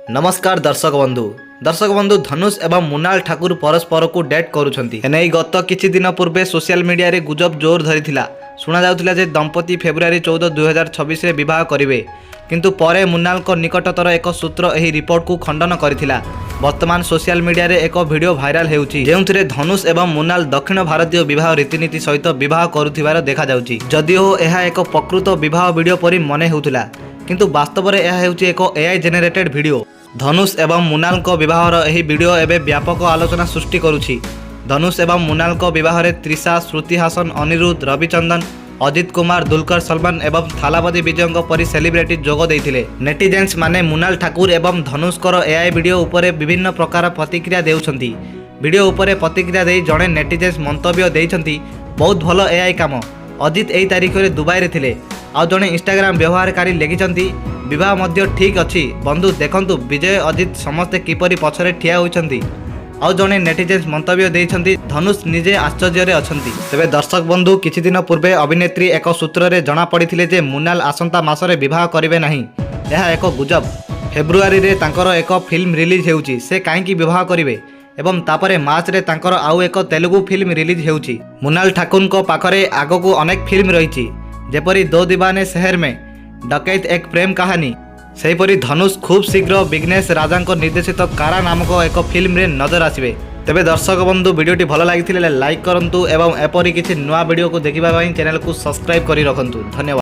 नमस्कार दर्शक बंधु धनुष एवं मुनाल ठाकुर परस्पर को डेट करुछंती एने गत किछि दिन पूर्वे सोशल मीडिया रे गुजब जोर धरिथिला सुना जाउथिला जे दंपति फेब्रुआरी 14 2026 रे विवाह करिवे किंतु परे मुनाल को निकटतर एक सूत्र एही रिपोर्ट को खंडन करथिला। वर्तमान सोशल मीडिया रे एक वीडियो भाइराल हेउची जेउथिरे धनुष एवं मुनाल दक्षिण भारतीय विवाह रीतिनीति सहित विवाह करुथिबार देखा जाउची। जदिओ एहा एक प्रकृत विवाह वीडियो परि मने हेउथिला किंतु वास्तव में यह हेउची एक एआई जेनेरेटेड वीडियो। धनुष एवं मुनाल को विवाहर यही वीडियो एवं व्यापक आलोचना सृष्टि करुछि। धनुष एवं मुनाल को विवाह त्रिशा, श्रुति हासन, अनिरुद्ध, रविचंदन, अजित कुमार, दुलकर सलमान एवं थालापति विजय परी सेलिब्रिटी जोग देइथिले। नेटिजेंस माने मुनाल ठाकुर एवं धनुषकर एआई वीडियो उपरे विभिन्न प्रकार प्रतिक्रिया देउछंती। वीडियो उपरे प्रतिक्रिया देई जणे नेटिजेंस मंतव्य देइछंती बहुत भल एआई काम। अजित एई तारीख रे दुबई रे थिले आउ जणे इंस्टाग्राम व्यवहारकारी लिखिछंती विवाह मध्य ठीक अछि बंधु देखंतु विजय अजित समस्ते किपरि पछरे ठिया होइछंती। आउ जणे नेटिजेंस मंतव्य देइछंती धनुष निजे आश्चर्य रे अछंती। तेबे दर्शक बंधु किछि दिन पूर्वे अभिनेत्री एक सूत्र रे जणा पड़िथिले जे मुनाल आसंता मासरे विवाह करिवे नाही। यह एक गुजब। फेब्रुआरी रे तांकर एक फिल्म रिलीज हेउची से काहेकि विवाह करिवे एवं तापरे मार्च रे तांकर आउ एक तेलुगु फिल्म रिलीज हेउची। मुनाल ठाकुर को पाखरे आगकू अनेक फिल्म रहिची जेपरी दो दीवाने शहर में, डकैत एक प्रेम कहानी। सेहीपरि धनुष खूब शीघ्र विघ्नेश राजा निर्देशित कारा नामक एक फिल्म रे नजर आसिबे। तेबे दर्शक बंधु वीडियोटी भल लागिथिले लाइक करंतु एवं एपरि किछि नुआ वीडियो को देखिबा पई चैनल को सब्सक्राइब करि रखंतु। धन्यवाद।